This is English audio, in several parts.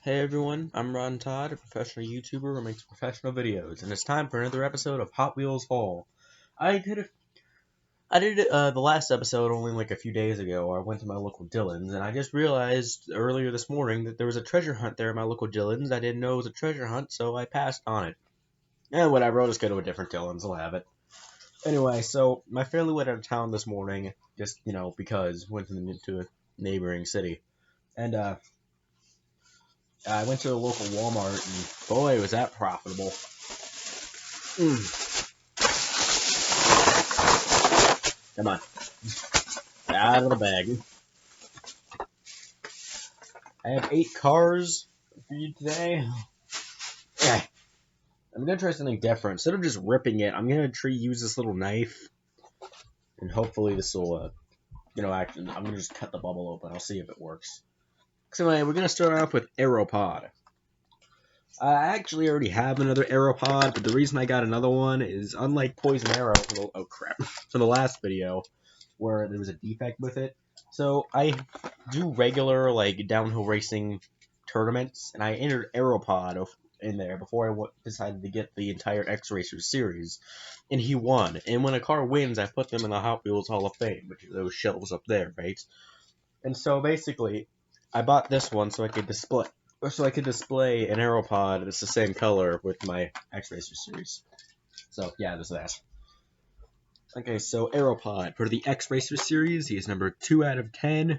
Hey everyone, I'm Ron Todd, a professional YouTuber who makes professional videos, and it's time for another episode of Hot Wheels Haul. I did the last episode only like a few days ago. I went to my local Dillons, and I just realized earlier this morning that there was a treasure hunt there at my local Dillons. I didn't know it was a treasure hunt, so I passed on it. And whatever, I'll just go to a different Dillons, I'll have it. Anyway, so my family went out of town this morning, just, because went to a neighboring city. And, I went to a local Walmart, and boy, was that profitable. Come on. Out of the bag. I have 8 cars for you today. Yeah. I'm going to try something different. Instead of just ripping it, I'm going to use this little knife. And hopefully this will, actually, I'm going to just cut the bubble open. I'll see if it works. So anyway, we're going to start off with Aeropod. I actually already have another Aeropod, but the reason I got another one is unlike Poison Arrow from the last video, where there was a defect with it. So I do regular like downhill racing tournaments, and I entered Aeropod in there before I decided to get the entire X Racers series, and he won. And when a car wins, I put them in the Hot Wheels Hall of Fame, which are those shelves up there, right? And so basically, I bought this one so I could display an Aeropod that's the same color with my X Racers series. So yeah, there's that. Okay, so Aeropod for the X Racer series, he is number 2 out of 10.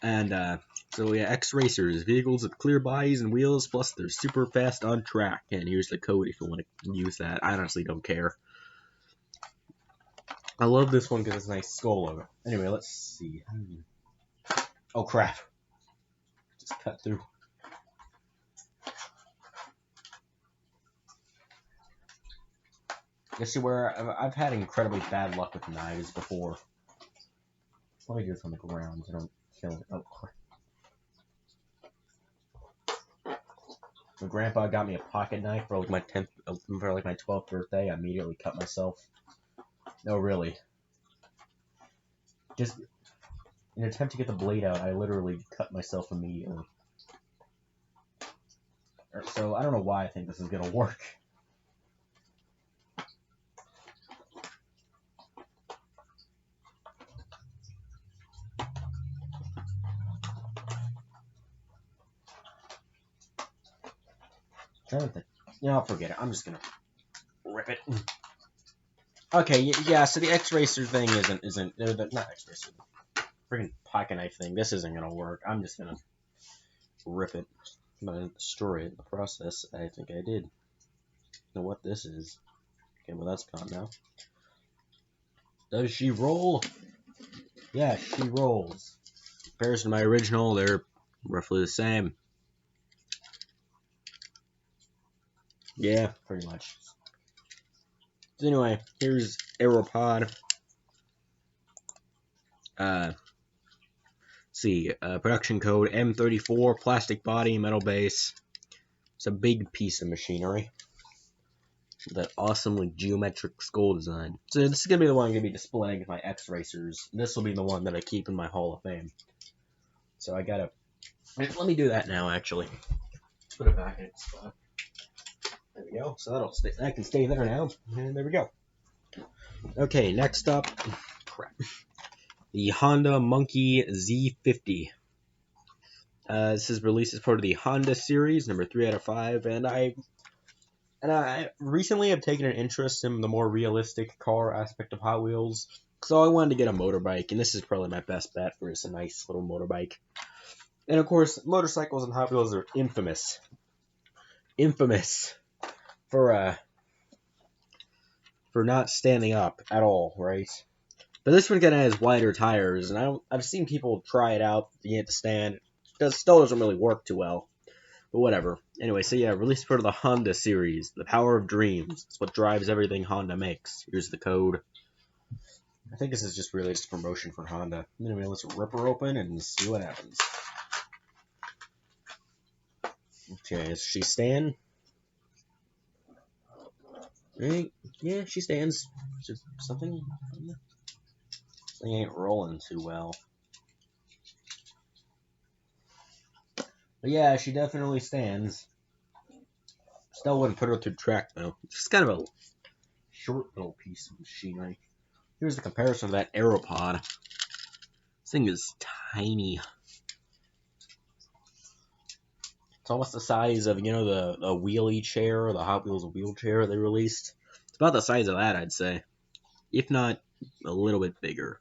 And so yeah, X Racers, vehicles with clear bodies and wheels, plus they're super fast on track. And here's the code if you want to use that. I honestly don't care. I love this one because it's a nice skull logo. Anyway, let's see. Oh crap! Just cut through. You see where I've had incredibly bad luck with knives before. Let me do this on the ground so I don't kill it. Oh crap. My grandpa got me a pocket knife for like my 12th birthday. I immediately cut myself. No, really. Just in an attempt to get the blade out, I literally cut myself immediately. So I don't know why I think this is gonna work. I'll forget it. I'm just gonna rip it. Okay, yeah. So the X Racer thing isn't not X Racer. Freaking pocket knife thing. This isn't gonna work. I'm just gonna rip it. I'm gonna destroy it in the process. I think I did. Know what this is? Okay, well that's gone now. Does she roll? Yeah, she rolls. In comparison to my original, they're roughly the same. Yeah, pretty much. So anyway, here's Aeropod. Production code M34, plastic body, metal base. It's a big piece of machinery. That awesome like geometric skull design. So this is gonna be the one I'm gonna be displaying with my X Racers. This will be the one that I keep in my Hall of Fame. So I gotta let me do that now. Actually, let's put it back in its spot. There we go. So that can stay there now. And there we go. Okay, next up, crap. The Honda Monkey Z50. This is released as part of the Honda series, number 3 out of 5, and I recently have taken an interest in the more realistic car aspect of Hot Wheels, so I wanted to get a motorbike, and this is probably my best bet for just a nice little motorbike. And of course, motorcycles and Hot Wheels are infamous for not standing up at all, right? But this one kind of has wider tires, and I've seen people try it out, being at the stand. It still doesn't really work too well, but whatever. Anyway, so yeah, released part of the Honda series, the power of dreams. It's what drives everything Honda makes. Here's the code. I think this is just really just a promotion for Honda. Anyway, let's rip her open and see what happens. Okay, does she stand? Right? Yeah, she stands. Just something ain't rolling too well. But yeah, she definitely stands. Still wouldn't put her through track though. Just kind of a short little piece of machinery. Here's the comparison of that Aeropod. This thing is tiny. It's almost the size of, you know, the wheelie chair, the Hot Wheels wheelchair they released. It's about the size of that, I'd say. If not a little bit bigger.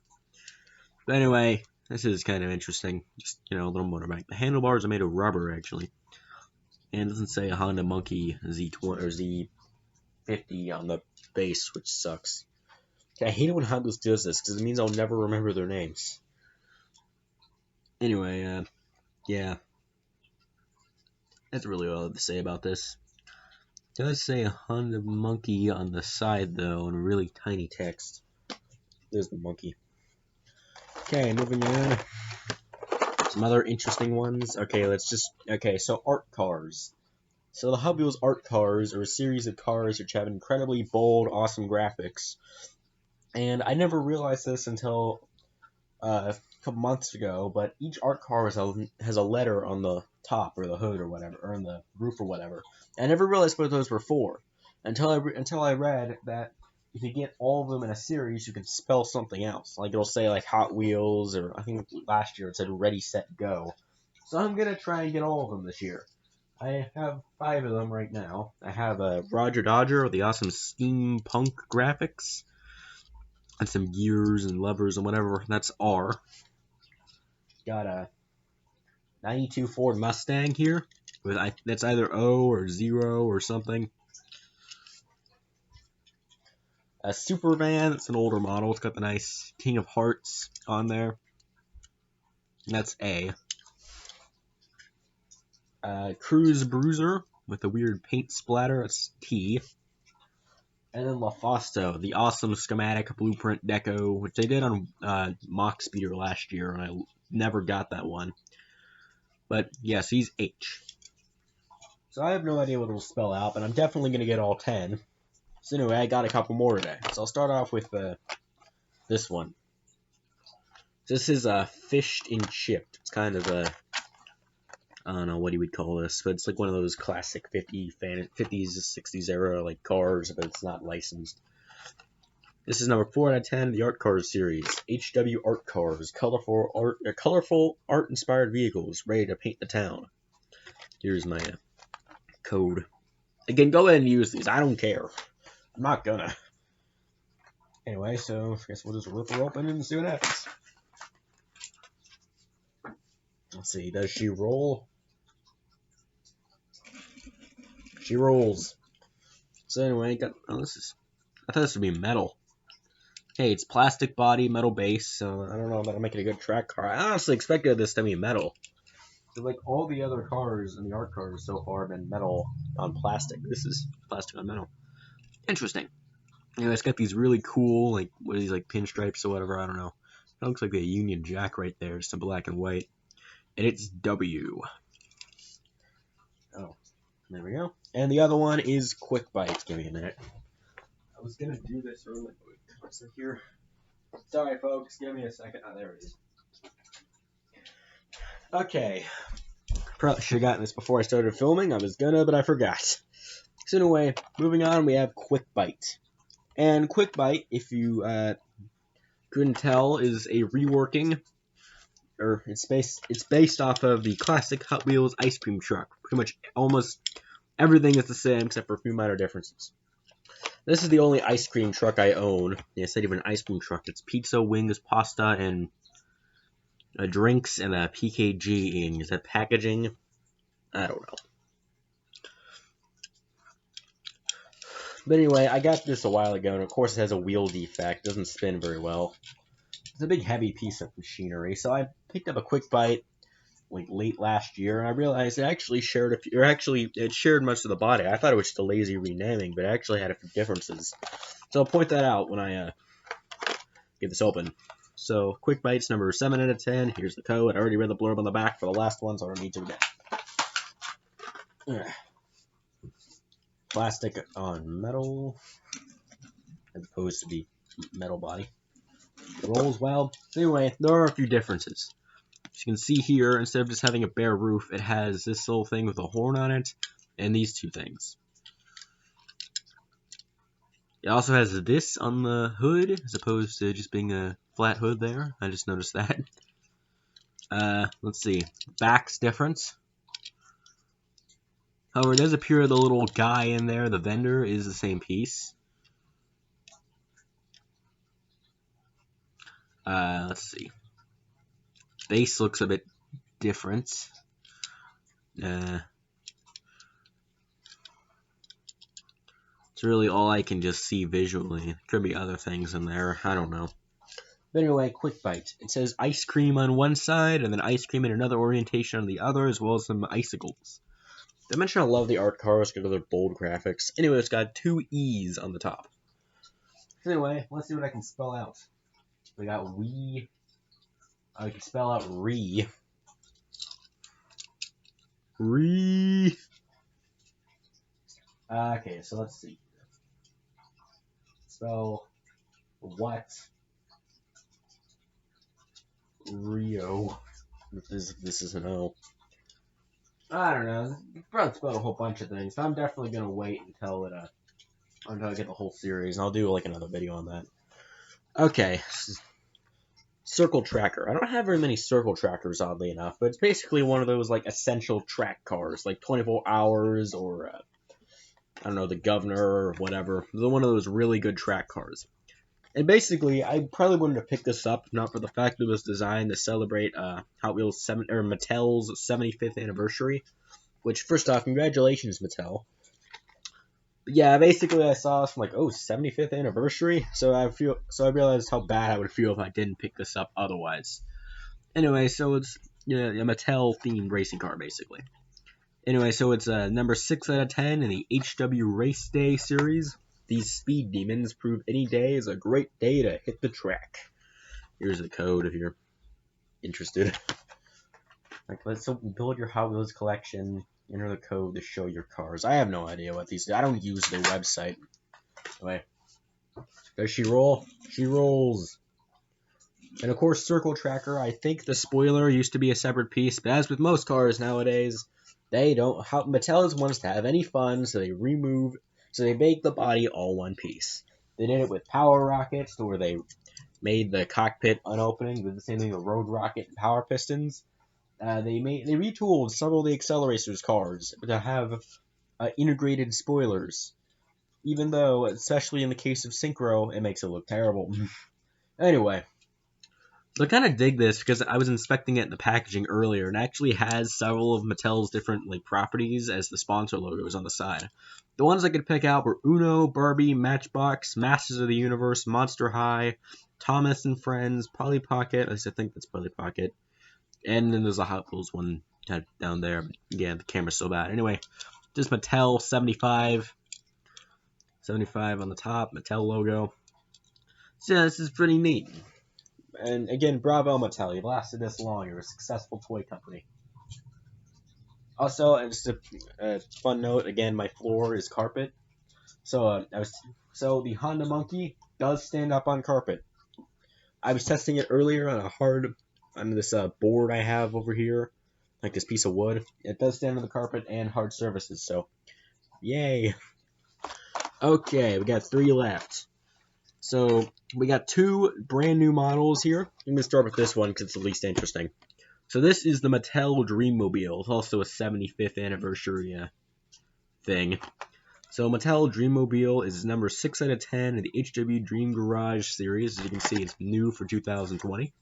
But anyway, this is kind of interesting. Just, you know, a little motorbike. The handlebars are made of rubber, actually. And it doesn't say a Honda Monkey Z20 or Z50 on the base, which sucks. I hate it when Honda does this, because it means I'll never remember their names. Anyway, yeah. That's really all I have to say about this. It does say a Honda Monkey on the side, though, in really tiny text. There's the monkey. Okay, moving on. Some other interesting ones. Okay, so art cars. So the Hot Wheels art cars are a series of cars which have incredibly bold, awesome graphics. And I never realized this until a couple months ago, but each art car has a letter on the top or the hood or whatever, or on the roof or whatever. I never realized what those were for until I read that if you get all of them in a series, you can spell something else. Like it'll say like Hot Wheels, or I think last year it said Ready Set Go. So I'm gonna try and get all of them this year. I have 5 of them right now. I have a Roger Dodger with the awesome steampunk graphics and some gears and levers and whatever. That's R. Got a 92 Ford Mustang here with that's either O or 0 or something. A Supervan, it's an older model. It's got the nice King of Hearts on there. That's A. Cruise Bruiser with the weird paint splatter. That's T. And then LaFausto, the awesome schematic blueprint deco, which they did on Mach Speeder last year, and I never got that one. But yes, he's H. So I have no idea what it'll spell out, but I'm definitely going to get all 10. So anyway, I got a couple more today. So I'll start off with this one. This is fished and chipped. It's kind of a, I don't know what you would call this, but it's like one of those classic 50s, 60s era like cars, but it's not licensed. This is number 4 out of 10 of the Art Cars series. HW Art Cars, colorful art-inspired vehicles ready to paint the town. Here's my code. Again, go ahead and use these. I don't care. I'm not gonna. Anyway, so I guess we'll just rip her open and see what happens. Let's see. Does she roll? She rolls. So anyway, I thought this would be metal. Hey, it's plastic body, metal base, so I don't know if that'll make it a good track car. I honestly expected this to be metal. So like all the other cars in the art cars so far have been metal on plastic. This is plastic on metal. Interesting. You know, it's got these really cool, like, what are these, like, pinstripes or whatever, I don't know. It looks like a Union Jack right there, just in black and white. And it's W. Oh, there we go. And the other one is Quick Bites. Give me a minute. I was gonna do this earlier, but what's it here? Sorry, folks. Give me a second. Oh, there it is. Okay. Probably should have gotten this before I started filming. I was gonna, but I forgot. So anyway, moving on, we have Quick Bite. And Quick Bite, if you couldn't tell, is a reworking, or it's based off of the classic Hot Wheels ice cream truck. Pretty much almost everything is the same except for a few minor differences. This is the only ice cream truck I own. Yeah, instead of an ice cream truck, it's pizza, wings, pasta, and drinks, and a PKG. Is that packaging? I don't know. But anyway, I got this a while ago, and of course it has a wheel defect. It doesn't spin very well. It's a big, heavy piece of machinery. So I picked up a Quick Bite like late last year, and I realized it actually shared it shared much of the body. I thought it was just a lazy renaming, but it actually had a few differences. So I'll point that out when I get this open. So Quick Bites number 7 out of 10. Here's the code. I already read the blurb on the back for the last one, so I don't need to again. Plastic on metal, as opposed to the metal body. It rolls well. So anyway, there are a few differences. As you can see here, instead of just having a bare roof, it has this little thing with a horn on it, and these two things. It also has this on the hood, as opposed to just being a flat hood there. I just noticed that. Let's see. Back's different. However, it does appear the little guy in there, the vendor, is the same piece. Let's see. Base looks a bit different. It's really all I can just see visually. Could be other things in there. I don't know. But anyway, quick bite. It says ice cream on one side, and then ice cream in another orientation on the other, as well as some icicles. Did I mention I love the art cars because of their bold graphics? Anyway, it's got 2 E's on the top. Anyway, let's see what I can spell out. We got we. I can spell out re. Re. Okay, so let's see. Spell what? Rio. This is an O. I don't know. You probably spelled a whole bunch of things. So I'm definitely gonna wait until I get the whole series, and I'll do like another video on that. Okay. Circle tracker. I don't have very many circle trackers, oddly enough, but it's basically one of those like essential track cars, like 24 Hours or I don't know, the Governor or whatever. They're one of those really good track cars. And basically, I probably wouldn't have picked this up not for the fact that it was designed to celebrate Hot Wheels Mattel's 75th anniversary. Which, first off, congratulations, Mattel. But yeah, basically, I saw this. I'm like, oh, 75th anniversary. So I realized how bad I would feel if I didn't pick this up otherwise. Anyway, so it's a Mattel themed racing car, basically. Anyway, so it's number 6 out of 10 in the HW Race Day series. These speed demons prove any day is a great day to hit the track. Here's the code if you're interested. Like, let's build your Hot Wheels collection. Enter the code to show your cars. I have no idea what these do. I don't use their website. Anyway, does she roll? She rolls. And of course, Circle Tracker. I think the spoiler used to be a separate piece, but as with most cars nowadays, they don't. Mattel is wants to have any fun, so they make the body all one piece. They did it with Power Rockets, where they made the cockpit unopening. They did the same thing with Road Rocket and Power Pistons. They retooled several of the Accelerators cars to have integrated spoilers. Even though, especially in the case of Synchro, it makes it look terrible. Anyway. I kind of dig this because I was inspecting it in the packaging earlier, and it actually has several of Mattel's different properties as the sponsor logos on the side. The ones I could pick out were Uno, Barbie, Matchbox, Masters of the Universe, Monster High, Thomas and Friends, Polly Pocket. At least I think that's Polly Pocket. And then there's a Hot Wheels one down there. But yeah, the camera's so bad. Anyway, just Mattel 75. 75 on the top, Mattel logo. So yeah, this is pretty neat. And again, bravo Mattel, you've lasted this long. You're a successful toy company. Also, just a fun note, again, my floor is carpet. So the Honda Monkey does stand up on carpet. I was testing it earlier on this board I have over here, like this piece of wood. It does stand on the carpet and hard surfaces, so yay. Okay, we got 3 left. So we got 2 brand new models here. I'm going to start with this one because it's the least interesting. So this is the Mattel Dreammobile. It's also a 75th anniversary thing. So Mattel Dreammobile is number 6 out of 10 in the HW Dream Garage series. As you can see, it's new for 2020.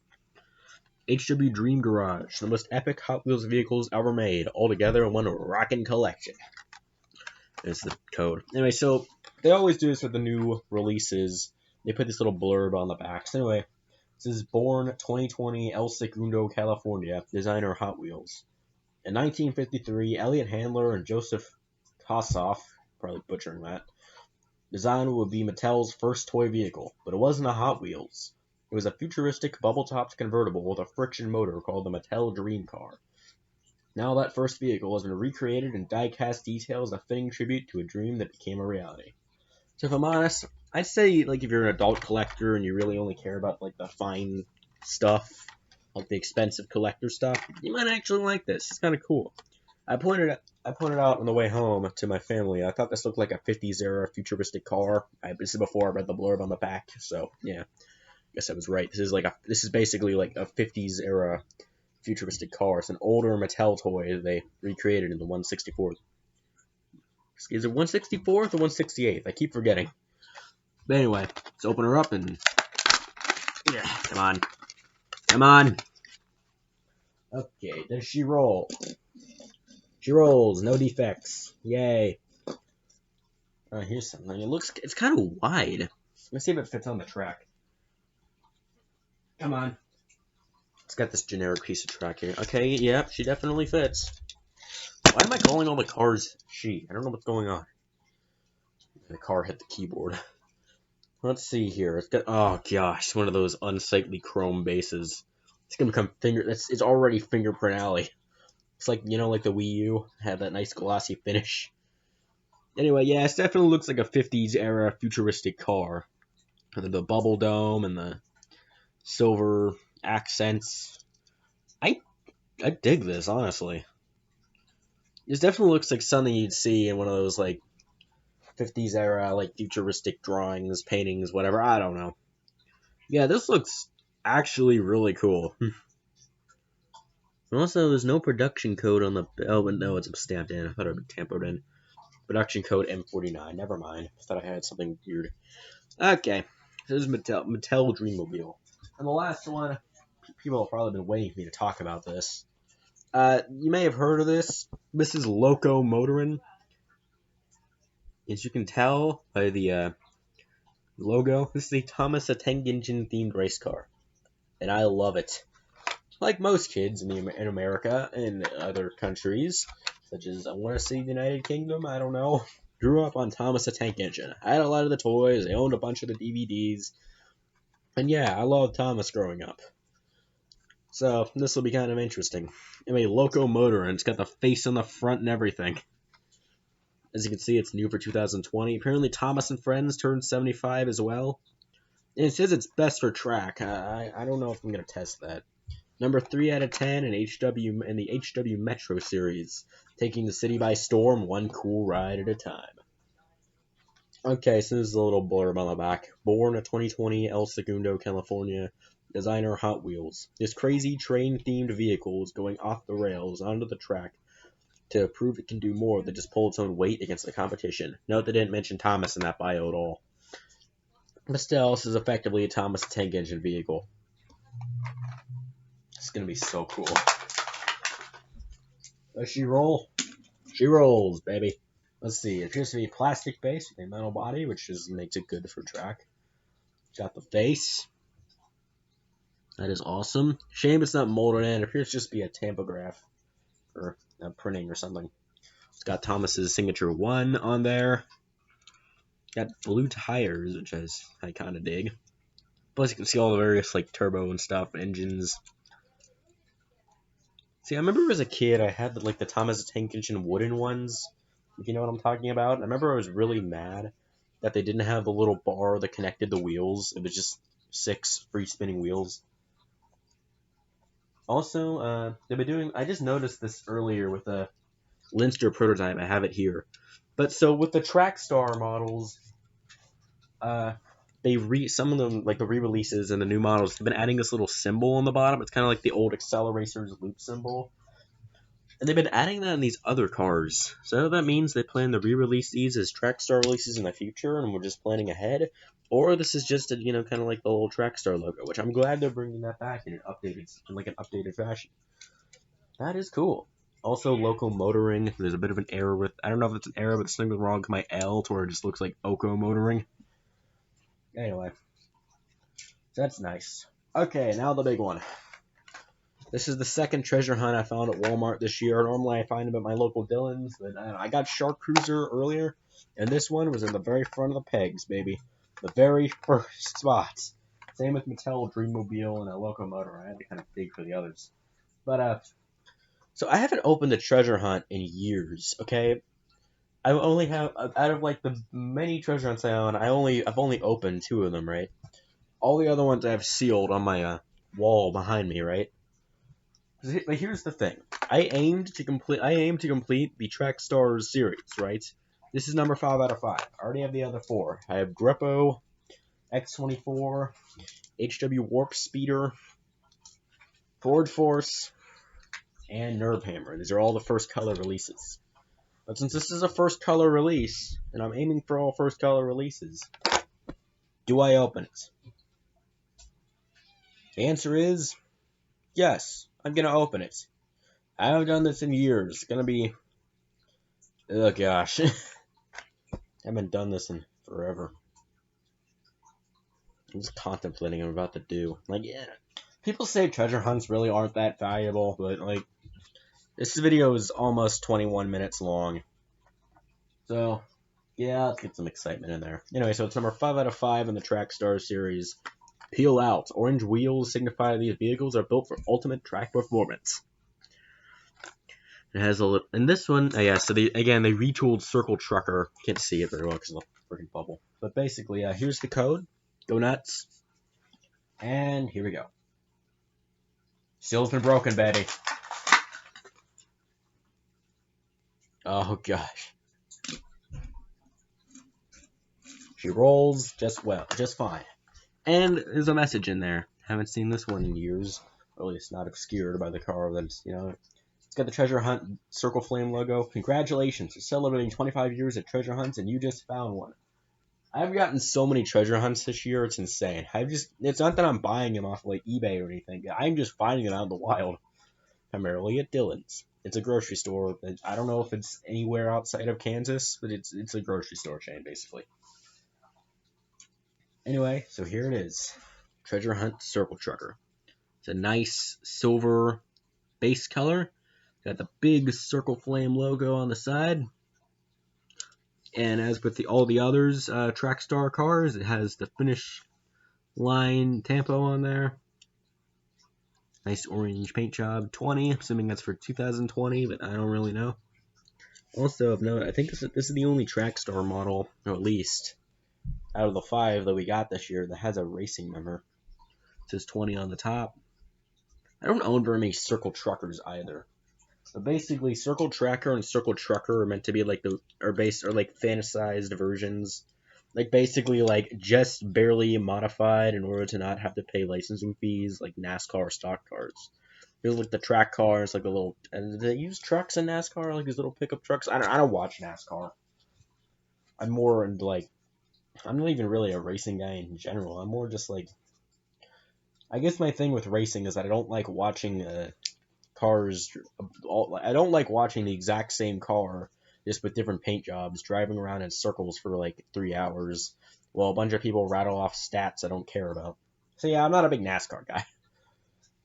HW Dream Garage, the most epic Hot Wheels vehicles ever made, all together in one rockin' collection. There's the code. Anyway, so they always do this with the new releases. They put this little blurb on the back. So anyway, this is born 2020 El Segundo, California, designer Hot Wheels. In 1953, Elliot Handler and Joseph Kossoff, probably butchering that, design would be Mattel's first toy vehicle, but it wasn't a Hot Wheels. It was a futuristic bubble-topped convertible with a friction motor called the Mattel Dream Car. Now that first vehicle has been recreated in die-cast details, a fitting tribute to a dream that became a reality. So if I'm honest, I'd say if you're an adult collector and you really only care about the fine stuff, like the expensive collector stuff, you might actually like this. It's kind of cool. I pointed out on the way home to my family. I thought this looked like a 50s era futuristic car. This is before I read the blurb on the back, so yeah, I guess I was right. This is basically like a 50s era futuristic car. It's an older Mattel toy that they recreated in the 164th. Is it 164th or 168th? I keep forgetting. But anyway, let's open her up and yeah, come on. Okay, does she roll? She rolls, no defects. Yay. Here's something. It's kind of wide. Let's see if it fits on the track. Come on. It's got this generic piece of track here. Okay, yeah, she definitely fits. Why am I calling all the cars she? I don't know what's going on. The car hit the keyboard. Let's see here. It's got, oh gosh, one of those unsightly chrome bases. It's gonna become it's already fingerprint alley. It's like, like the Wii U had that nice glossy finish. Anyway, yeah, it definitely looks like a 50s era futuristic car. The bubble dome and the silver accents. I dig this, honestly. This definitely looks like something you'd see in one of those, like, 50s era, like, futuristic drawings, paintings, whatever. I don't know. Yeah, this looks actually really cool. Also, there's no production code on the... Oh, but no, it's stamped in. I thought it would be tampered in. Production code M49. Never mind. I thought I had something weird. Okay. This is Mattel Dreamobile. And the last one, people have probably been waiting for me to talk about this. You may have heard of this. This is Loco Motorin. As you can tell by the logo, this is a Thomas the Tank Engine themed race car. And I love it. Like most kids in America and other countries, such as I want to say the United Kingdom, I don't know, grew up on Thomas the Tank Engine. I had a lot of the toys, I owned a bunch of the DVDs, and yeah, I loved Thomas growing up. So this will be kind of interesting. Anyway, Loco Motor, and it's got the face on the front and everything. As you can see, it's new for 2020. Apparently Thomas and Friends turned 75 as well. And it says it's best for track. I don't know if I'm going to test that. Number 3 out of 10 in the HW Metro series, taking the city by storm, one cool ride at a time. Okay, so this is a little blurb on the back. Born in 2020, El Segundo, California. Designer Hot Wheels. This crazy train-themed vehicle is going off the rails onto the track to prove it can do more than just pull its own weight against the competition. Note they didn't mention Thomas in that bio at all. But still, this is effectively a Thomas Tank Engine vehicle. It's gonna be so cool. Does she roll? She rolls, baby. Let's see. It appears to be plastic base with a metal body, which makes it good for track. Got the face. That is awesome. Shame it's not molded in. It appears to just be a tampograph or a printing or something. It's got Thomas's signature 1 on there. Got blue tires, which I kind of dig. Plus, you can see all the various like turbo and stuff, engines. See, I remember as a kid, I had the Thomas the Tank Engine wooden ones. If you know what I'm talking about. I remember I was really mad that they didn't have the little bar that connected the wheels. It was just 6 free spinning wheels. Also, they've been doing. I just noticed this earlier with the Linster prototype. I have it here. But so with the Trackstar models, some of them, like the re-releases and the new models, have been adding this little symbol on the bottom. It's kind of like the old Acceleracers loop symbol. And they've been adding that in these other cars. So that means they plan to re-release these as Trackstar releases in the future, and we're just planning ahead. Or this is just a, kind of like the old Trackstar logo, which I'm glad they're bringing that back in an updated fashion. That is cool. Also, Loco Motoring. There's a bit of an error with. I don't know if it's an error, but something was wrong with my L to where it just looks like Oko Motoring. Anyway, that's nice. Okay, now the big one. This is the second treasure hunt I found at Walmart this year. Normally I find them at my local Dillons, but I got Shark Cruiser earlier, and this one was in the very front of the pegs, baby. The very first spot. Same with Mattel, Dreamobile, and a Loco Motor. I had to kind of dig for the others. But, so I haven't opened a treasure hunt in years, okay? I only have, out of like the many treasure hunts I own, I've only opened 2 of them, right? All the other ones I have sealed on my wall behind me, right? Like, here's the thing. I aim to complete the Track Stars series, right? This is number 5 out of 5. I already have the other 4. I have Greppo, X24, HW Warp Speeder, Ford Force, and Nerve Hammer. These are all the first color releases. But since this is a first color release, and I'm aiming for all first color releases, do I open it? The answer is yes. I'm gonna open it. I haven't done this in years. It's gonna be... Oh gosh. I haven't done this in forever. I'm just contemplating what I'm about to do. Like, yeah. People say treasure hunts really aren't that valuable, but, like, this video is almost 21 minutes long. So, yeah, let's get some excitement in there. Anyway, so it's number 5 out of 5 in the Track Stars series. Peel out. Orange wheels signify these vehicles are built for ultimate track performance. It has a little, and this one, oh yeah, so they retooled Circle Trucker. Can't see it very well because of the freaking bubble. But basically, here's the code. Go nuts. And here we go. Seal's been broken, Betty. Oh gosh. She rolls just fine. And there's a message in there. Haven't seen this one in years. Or at least not obscured by the car that's, you know. It's got the Treasure Hunt Circle Flame logo. Congratulations, you're celebrating 25 years at Treasure Hunts and you just found one. I've gotten so many treasure hunts this year, it's insane. It's not that I'm buying them off like eBay or anything. I'm just finding them out in the wild. Primarily at Dillon's. It's a grocery store. I don't know if it's anywhere outside of Kansas, but it's a grocery store chain, basically. Anyway, so here it is. Treasure Hunt Circle Trucker. It's a nice silver base color. Got the big Circle Flame logo on the side. And as with all the others Trackstar cars, it has the finish line tampo on there. Nice orange paint job. 20, assuming that's for 2020, but I don't really know. Also of note, I think this is the only Trackstar model, or at least out of the 5 that we got this year, that has a racing number. It says 20 on the top. I don't own very many Circle Truckers either. But basically, Circle Tracker and Circle Trucker are meant to be like fantasized versions. Like basically like just barely modified in order to not have to pay licensing fees like NASCAR stock cars. There's like the track cars, like the little. And do they use trucks in NASCAR, like these little pickup trucks? I don't watch NASCAR. I'm more into like. I'm not even really a racing guy in general. I'm more just like. I guess my thing with racing is that I don't like watching cars. I don't like watching the exact same car just with different paint jobs driving around in circles for like 3 hours while a bunch of people rattle off stats I don't care about. So yeah, I'm not a big NASCAR guy.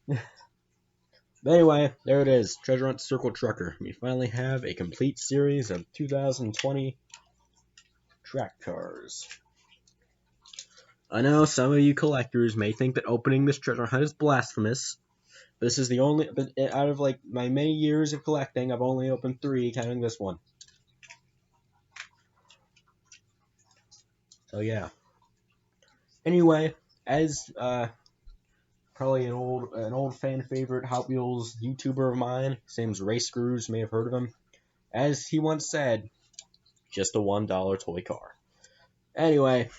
But anyway, there it is. Treasure Hunt Circle Trucker. We finally have a complete series of 2020 track cars. I know some of you collectors may think that opening this treasure hunt is blasphemous. This is the only, but out of like my many years of collecting, I've only opened 3, counting this one. So yeah. Anyway, as probably an old fan favorite Hot Wheels YouTuber of mine, his name's Ray Screws, may have heard of him. As he once said, just a $1 toy car. Anyway,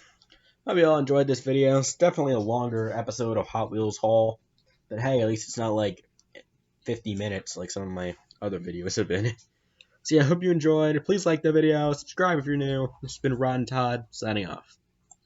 hope you all enjoyed this video. It's definitely a longer episode of Hot Wheels haul. But hey, at least it's not like 50 minutes like some of my other videos have been. So yeah, I hope you enjoyed. Please like the video, subscribe if you're new. This has been Rotten Todd, signing off.